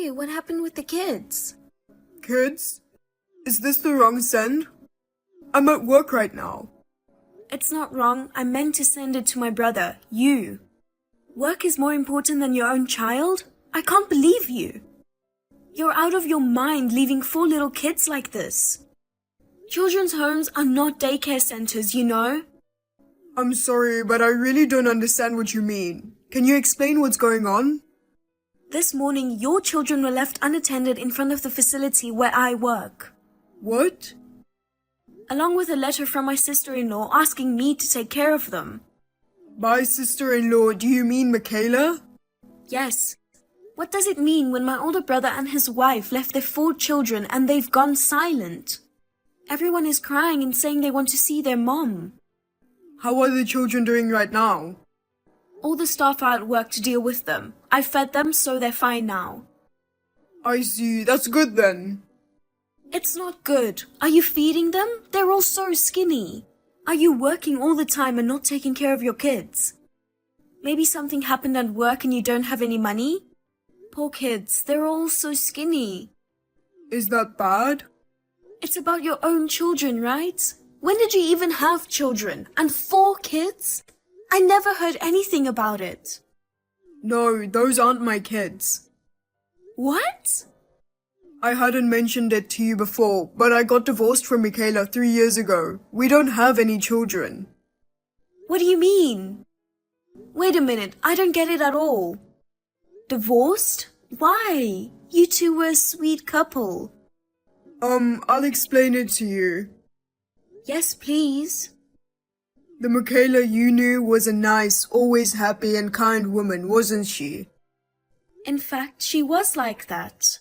Hey, what happened with the kids? Kids? Is this the wrong send? I'm at work right now. It's not wrong. I meant to send it to my brother, you. Work is more important than your own child? I can't believe you. You're out of your mind leaving 4 little kids like this. Children's homes are not daycare centers, you know? I'm sorry, but I really don't understand what you mean. Can you explain what's going on? This morning, your children were left unattended in front of the facility where I work. What? Along with a letter from my sister-in-law asking me to take care of them. By sister-in-law, do you mean Michaela? Yes. What does it mean when my older brother and his wife left their 4 children and they've gone silent? Everyone is crying and saying they want to see their mom. How are the children doing right now? All the staff are at work to deal with them. I fed them, so they're fine now. I see. That's good then. It's not good. Are you feeding them? They're all so skinny. Are you working all the time and not taking care of your kids? Maybe something happened at work and you don't have any money? Poor kids, they're all so skinny. Is that bad? It's about your own children, right? When did you even have children? And 4 kids? I never heard anything about it. No, those aren't my kids. What? I hadn't mentioned it to you before, but I got divorced from Michaela 3 years ago. We don't have any children. What do you mean? Wait a minute, I don't get it at all. Divorced? Why? You two were a sweet couple. I'll explain it to you. Yes, please. The Michaela you knew was a nice, always happy and kind woman, wasn't she? In fact, she was like that.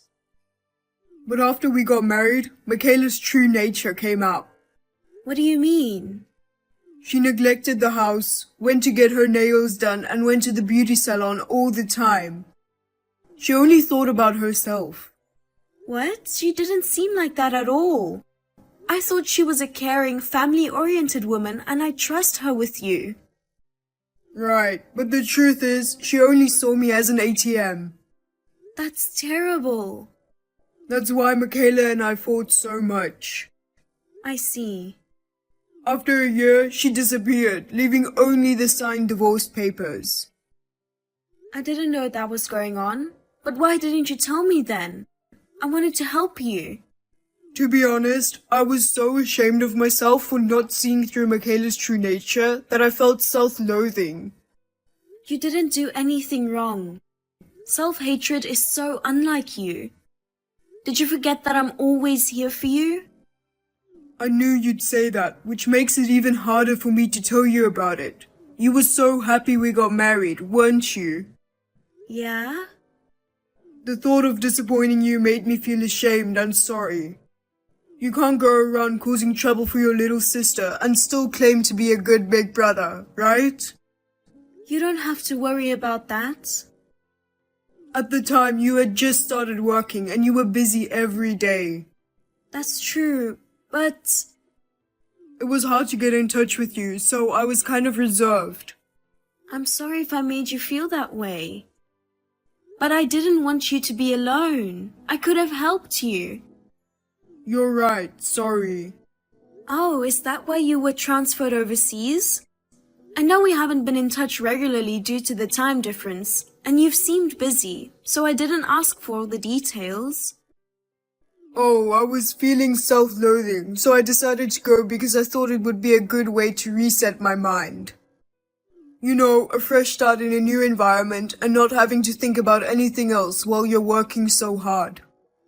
But after we got married, Michaela's true nature came out. What do you mean? She neglected the house, went to get her nails done and went to the beauty salon all the time. She only thought about herself. What? She didn't seem like that at all. I thought she was a caring, family-oriented woman and I trust her with you. Right, but the truth is, she only saw me as an ATM. That's terrible. That's why Michaela and I fought so much. I see. After a year, she disappeared, leaving only the signed divorce papers. I didn't know that was going on. But why didn't you tell me then? I wanted to help you. To be honest, I was so ashamed of myself for not seeing through Michaela's true nature that I felt self-loathing. You didn't do anything wrong. Self-hatred is so unlike you. Did you forget that I'm always here for you? I knew you'd say that, which makes it even harder for me to tell you about it. You were so happy we got married, weren't you? Yeah? The thought of disappointing you made me feel ashamed and sorry. You can't go around causing trouble for your little sister and still claim to be a good big brother, right? You don't have to worry about that. At the time, you had just started working and you were busy every day. That's true, but... It was hard to get in touch with you, so I was kind of reserved. I'm sorry if I made you feel that way. But I didn't want you to be alone. I could have helped you. You're right, sorry. Oh, is that why you were transferred overseas? I know we haven't been in touch regularly due to the time difference, and you've seemed busy, so I didn't ask for all the details. Oh, I was feeling self-loathing, so I decided to go because I thought it would be a good way to reset my mind. You know, a fresh start in a new environment and not having to think about anything else while you're working so hard.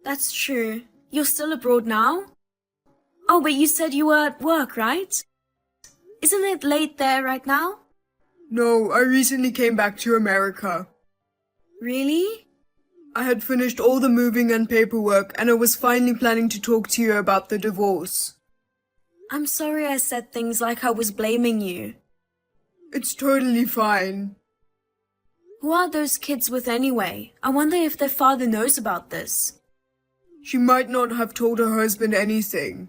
That's true. You're still abroad now? Oh, but you said you were at work, right? Isn't it late there right now? No, I recently came back to America. Really? I had finished all the moving and paperwork and I was finally planning to talk to you about the divorce. I'm sorry I said things like I was blaming you. It's totally fine. Who are those kids with anyway? I wonder if their father knows about this. She might not have told her husband anything.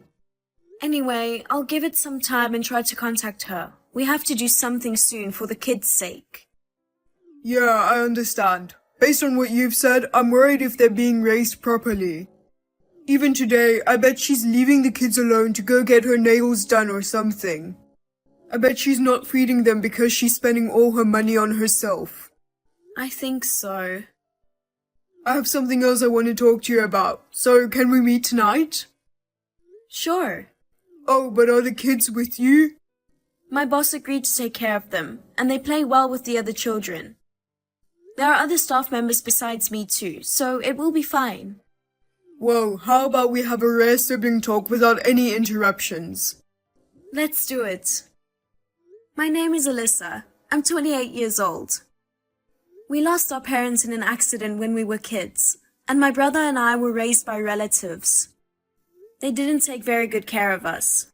Anyway, I'll give it some time and try to contact her. We have to do something soon for the kids' sake. Yeah, I understand. Based on what you've said, I'm worried if they're being raised properly. Even today, I bet she's leaving the kids alone to go get her nails done or something. I bet she's not feeding them because she's spending all her money on herself. I think so. I have something else I want to talk to you about, so can we meet tonight? Sure. Oh, but are the kids with you? My boss agreed to take care of them, and they play well with the other children. There are other staff members besides me too, so it will be fine. Well, how about we have a rare sibling talk without any interruptions? Let's do it. My name is Alyssa. I'm 28 years old. We lost our parents in an accident when we were kids, and my brother and I were raised by relatives. They didn't take very good care of us.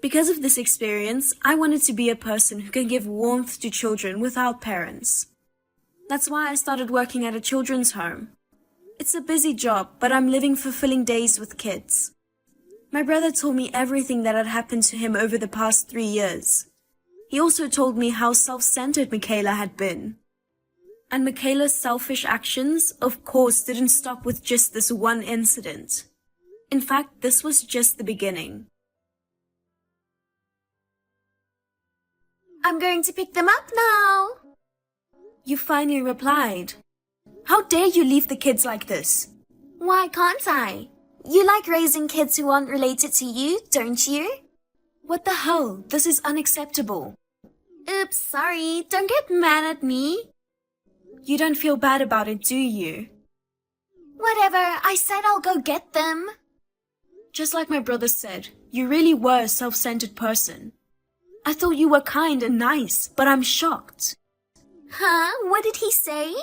Because of this experience, I wanted to be a person who can give warmth to children without parents. That's why I started working at a children's home. It's a busy job, but I'm living fulfilling days with kids. My brother told me everything that had happened to him over the past 3 years. He also told me how self-centered Michaela had been. And Michaela's selfish actions, of course, didn't stop with just this one incident. In fact, this was just the beginning. I'm going to pick them up now. You finally replied. How dare you leave the kids like this? Why can't I? You like raising kids who aren't related to you, don't you? What the hell? This is unacceptable. Oops, sorry. Don't get mad at me. You don't feel bad about it, do you? Whatever. I said I'll go get them. Just like my brother said, you really were a self-centered person. I thought you were kind and nice, but I'm shocked. Huh? What did he say?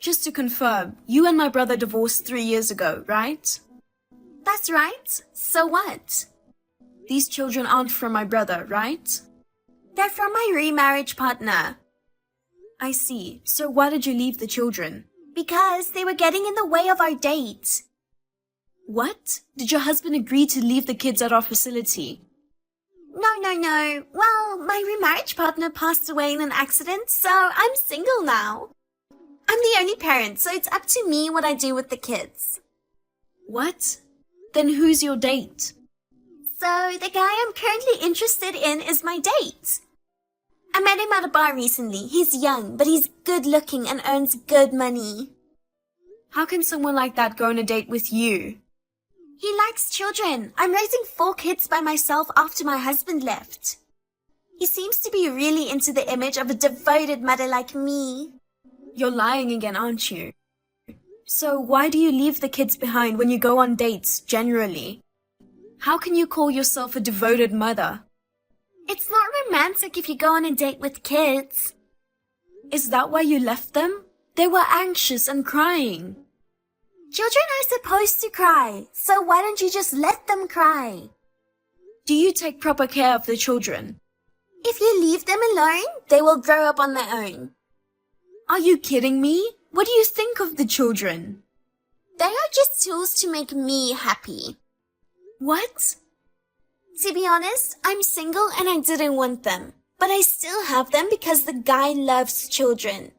Just to confirm, you and my brother divorced 3 years ago, right? That's right. So what? These children aren't from my brother, right? They're from my remarriage partner. I see. So why did you leave the children? Because they were getting in the way of our date. What? Did your husband agree to leave the kids at our facility? No. Well, my remarriage partner passed away in an accident, so I'm single now. I'm the only parent, so it's up to me what I do with the kids. What? Then who's your date? So the guy I'm currently interested in is my date. I met him at a bar recently. He's young, but he's good looking and earns good money. How can someone like that go on a date with you? He likes children. I'm raising 4 kids by myself after my husband left. He seems to be really into the image of a devoted mother like me. You're lying again, aren't you? So why do you leave the kids behind when you go on dates, generally? How can you call yourself a devoted mother? It's not romantic if you go on a date with kids. Is that why you left them? They were anxious and crying. Children are supposed to cry, so why don't you just let them cry? Do you take proper care of the children? If you leave them alone, they will grow up on their own. Are you kidding me? What do you think of the children? They are just tools to make me happy. What? To be honest, I'm single and I didn't want them, but I still have them because the guy loves children.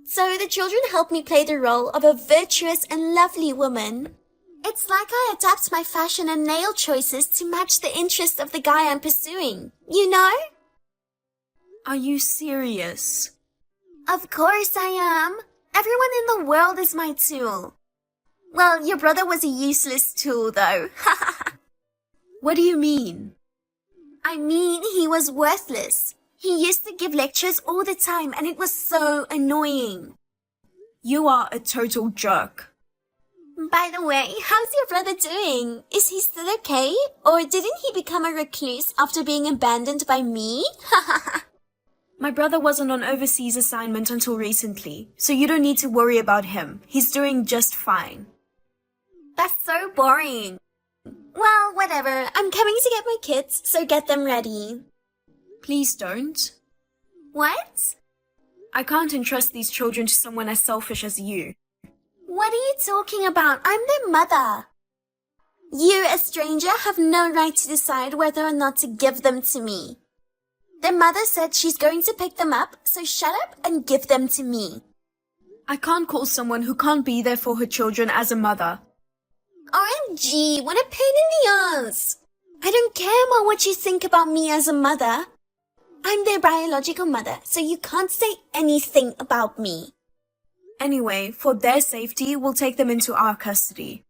So the children help me play the role of a virtuous and lovely woman. It's like I adapt my fashion and nail choices to match the interest of the guy I'm pursuing, you know? Are you serious? Of course I am. Everyone in the world is my tool. Well, your brother was a useless tool though. What do you mean? I mean, he was worthless. He used to give lectures all the time and it was so annoying. You are a total jerk. By the way, how's your brother doing? Is he still okay? Or didn't he become a recluse after being abandoned by me? My brother wasn't on overseas assignment until recently, so you don't need to worry about him. He's doing just fine. That's so boring. Well, whatever. I'm coming to get my kids, so get them ready. Please don't. What? I can't entrust these children to someone as selfish as you. What are you talking about? I'm their mother. You, a stranger, have no right to decide whether or not to give them to me. Their mother said she's going to pick them up, so shut up and give them to me. I can't call someone who can't be there for her children as a mother. OMG, what a pain in the ass. I don't care about what you think about me as a mother. I'm their biological mother, so you can't say anything about me. Anyway, for their safety, we'll take them into our custody.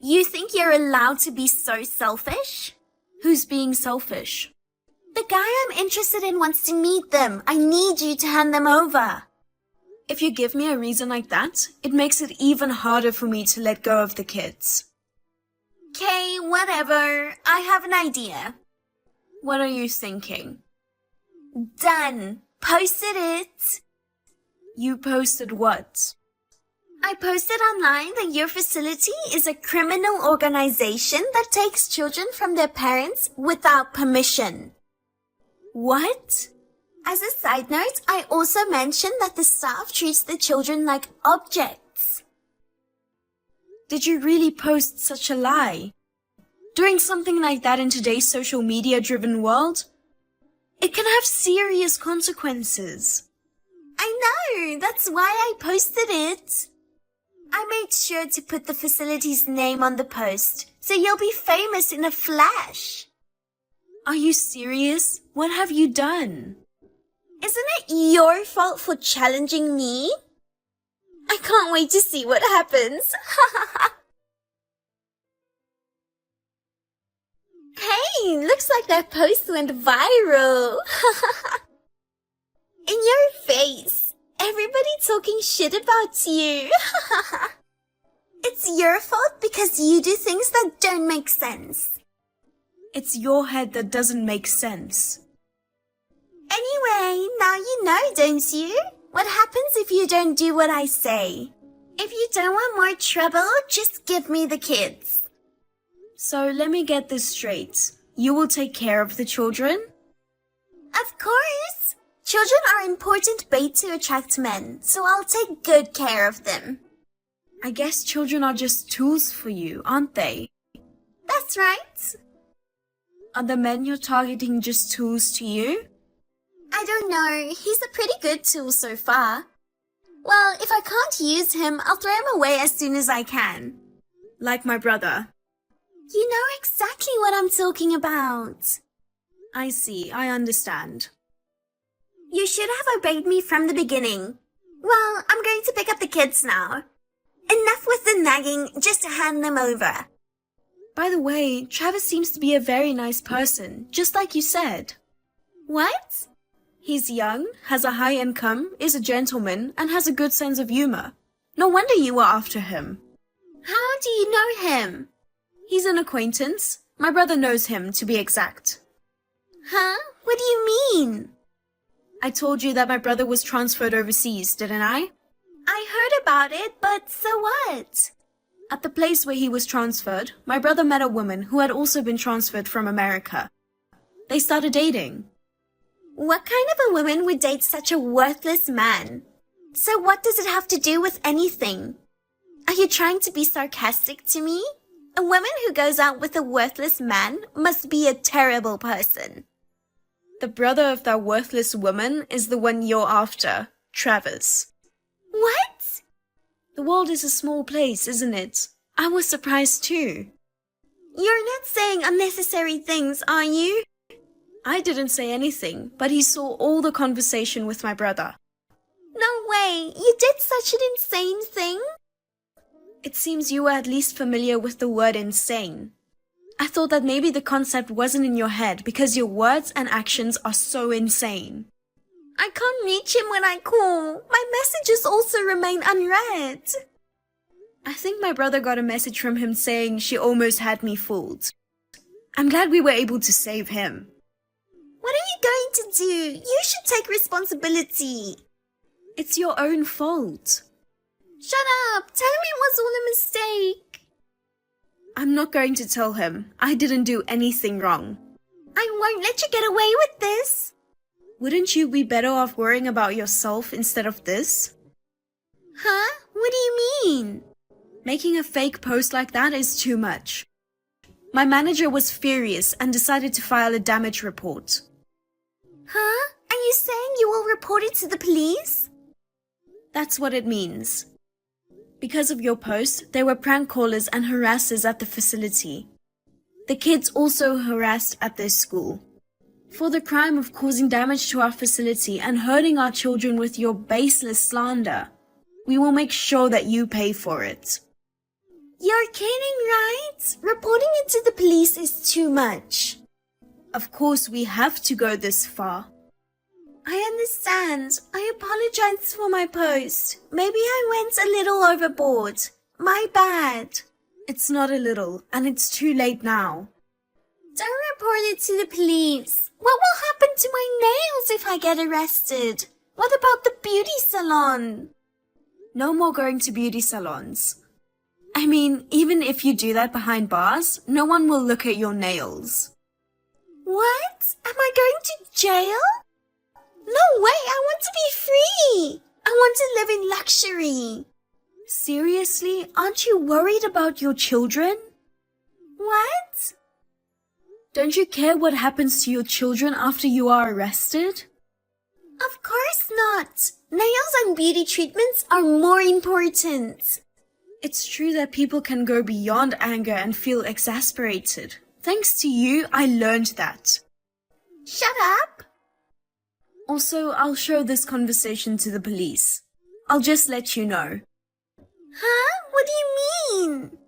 You think you're allowed to be so selfish? Who's being selfish? The guy I'm interested in wants to meet them. I need you to hand them over. If you give me a reason like that, it makes it even harder for me to let go of the kids. Okay, whatever. I have an idea. What are you thinking? Done. Posted it. You posted what? I posted online that your facility is a criminal organization that takes children from their parents without permission. What? As a side note, I also mentioned that the staff treats the children like objects. Did you really post such a lie? Doing something like that in today's social media-driven world? It can have serious consequences. I know, that's why I posted it. I made sure to put the facility's name on the post, so you'll be famous in a flash. Are you serious? What have you done? Isn't it your fault for challenging me? I can't wait to see what happens. Hey, looks like that post went viral. In your face. Everybody talking shit about you. It's your fault because you do things that don't make sense. It's your head that doesn't make sense. Anyway, now you know, don't you? What happens if you don't do what I say? If you don't want more trouble, just give me the kids. So let me get this straight. You will take care of the children? Of course. Children are important bait to attract men, so I'll take good care of them. I guess children are just tools for you, aren't they? That's right. Are the men you're targeting just tools to you? I don't know. He's a pretty good tool so far. Well, if I can't use him, I'll throw him away as soon as I can. Like my brother. You know exactly what I'm talking about. I see, I understand. You should have obeyed me from the beginning. Well, I'm going to pick up the kids now. Enough with the nagging, just hand them over. By the way, Travis seems to be a very nice person, just like you said. What? He's young, has a high income, is a gentleman, and has a good sense of humor. No wonder you were after him. How do you know him? He's an acquaintance. My brother knows him, to be exact. Huh? What do you mean? I told you that my brother was transferred overseas, didn't I? I heard about it, but so what? At the place where he was transferred, my brother met a woman who had also been transferred from America. They started dating. What kind of a woman would date such a worthless man? So what does it have to do with anything? Are you trying to be sarcastic to me? A woman who goes out with a worthless man must be a terrible person. The brother of that worthless woman is the one you're after, Travis. What? The world is a small place, isn't it? I was surprised too. You're not saying unnecessary things, are you? I didn't say anything, but he saw all the conversation with my brother. No way! You did such an insane thing? It seems you were at least familiar with the word insane. I thought that maybe the concept wasn't in your head because your words and actions are so insane. I can't reach him when I call. My messages also remain unread. I think my brother got a message from him saying she almost had me fooled. I'm glad we were able to save him. What are you going to do? You should take responsibility. It's your own fault. Shut up! Tell him it was all a mistake. I'm not going to tell him. I didn't do anything wrong. I won't let you get away with this. Wouldn't you be better off worrying about yourself instead of this? Huh? What do you mean? Making a fake post like that is too much. My manager was furious and decided to file a damage report. Huh? Are you saying you will report it to the police? That's what it means. Because of your post, there were prank callers and harassers at the facility. The kids also harassed at their school. For the crime of causing damage to our facility and hurting our children with your baseless slander, we will make sure that you pay for it. You're kidding, right? Reporting it to the police is too much. Of course, we have to go this far. I understand. I apologize for my post. Maybe I went a little overboard. My bad. It's not a little, and it's too late now. Don't report it to the police. What will happen to my nails if I get arrested? What about the beauty salon? No more going to beauty salons. I mean, even if you do that behind bars, no one will look at your nails. What? Am I going to jail? No way, I want to be free. I want to live in luxury. Seriously? Aren't you worried about your children? What? Don't you care what happens to your children after you are arrested? Of course not. Nails and beauty treatments are more important. It's true that people can go beyond anger and feel exasperated. Thanks to you, I learned that. Shut up. Also, I'll show this conversation to the police. I'll just let you know. Huh? What do you mean?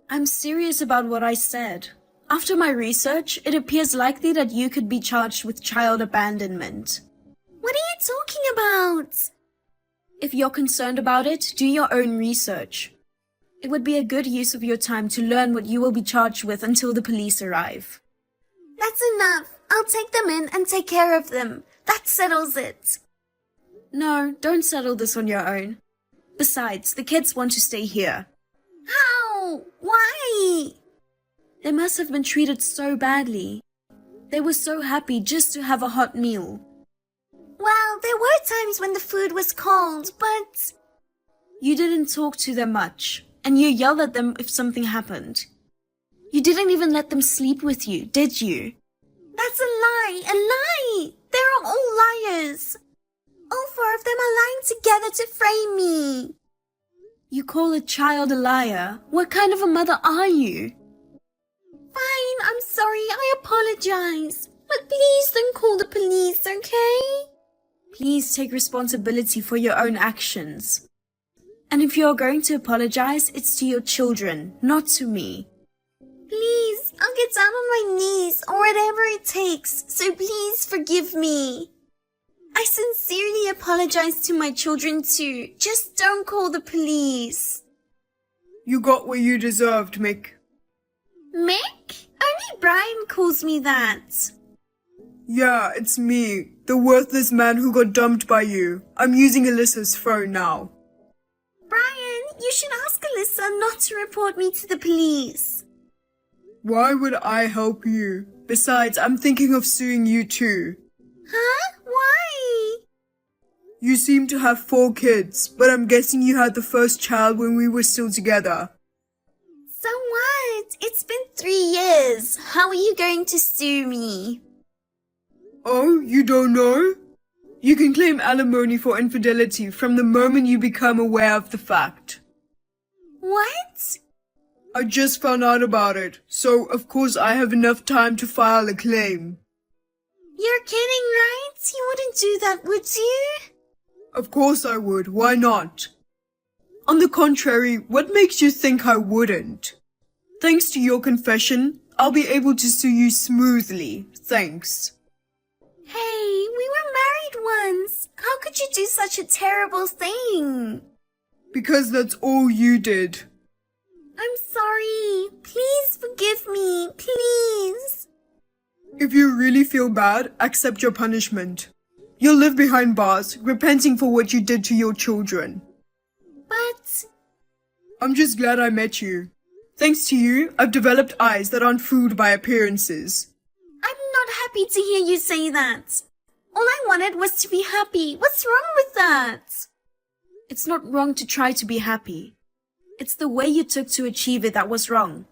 I'm serious about what I said. After my research, it appears likely that you could be charged with child abandonment. What are you talking about? If you're concerned about it, do your own research. It would be a good use of your time to learn what you will be charged with until the police arrive. That's enough. I'll take them in and take care of them. That settles it. No, don't settle this on your own. Besides, the kids want to stay here. How? Why? They must have been treated so badly. They were so happy just to have a hot meal. Well, there were times when the food was cold, but... You didn't talk to them much, and you yelled at them if something happened. You didn't even let them sleep with you, did you? That's a lie! A lie! They're all liars! All four of them are lying together to frame me. You call a child a liar? What kind of a mother are you? Fine, I'm sorry, I apologize. But please don't call the police, okay? Please take responsibility for your own actions. And if you're going to apologize, it's to your children, not to me. Please, I'll get down on my knees or whatever it takes, so please forgive me. I sincerely apologize to my children too. Just don't call the police. You got what you deserved, Mick. Mick? Only Brian calls me that. Yeah, it's me, the worthless man who got dumped by you. I'm using Alyssa's phone now. Brian, you should ask Alyssa not to report me to the police. Why would I help you? Besides, I'm thinking of suing you too. Huh? Why? You seem to have 4 kids, but I'm guessing you had the first child when we were still together. So what? It's been 3 years. How are you going to sue me? Oh, you don't know? You can claim alimony for infidelity from the moment you become aware of the fact. What? I just found out about it, so of course I have enough time to file a claim. You're kidding, right? You wouldn't do that, would you? Of course I would, why not? On the contrary, what makes you think I wouldn't? Thanks to your confession, I'll be able to sue you smoothly, thanks. Hey, we were married once. How could you do such a terrible thing? Because that's all you did. I'm sorry. Please forgive me. Please. If you really feel bad, accept your punishment. You'll live behind bars, repenting for what you did to your children. But... I'm just glad I met you. Thanks to you, I've developed eyes that aren't fooled by appearances. I'm not happy to hear you say that. All I wanted was to be happy. What's wrong with that? It's not wrong to try to be happy. It's the way you took to achieve it that was wrong.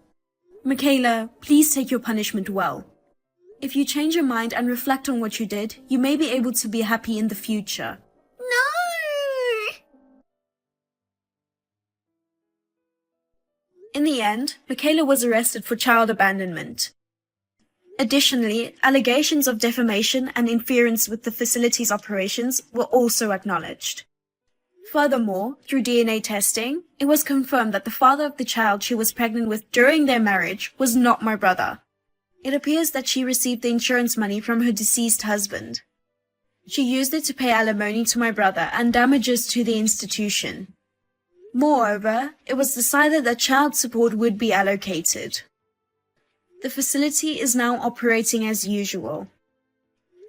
Michaela, please take your punishment well. If you change your mind and reflect on what you did, you may be able to be happy in the future. No! In the end, Michaela was arrested for child abandonment. Additionally, allegations of defamation and interference with the facility's operations were also acknowledged. Furthermore, through DNA testing, it was confirmed that the father of the child she was pregnant with during their marriage was not my brother. It appears that she received the insurance money from her deceased husband. She used it to pay alimony to my brother and damages to the institution. Moreover, it was decided that child support would be allocated. The facility is now operating as usual.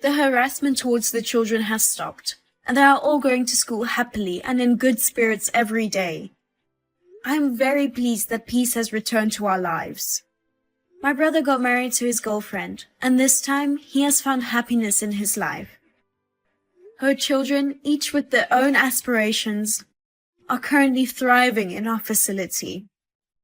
The harassment towards the children has stopped, and they are all going to school happily and in good spirits every day. I am very pleased that peace has returned to our lives. My brother got married to his girlfriend, and this time he has found happiness in his life. Her children, each with their own aspirations, are currently thriving in our facility.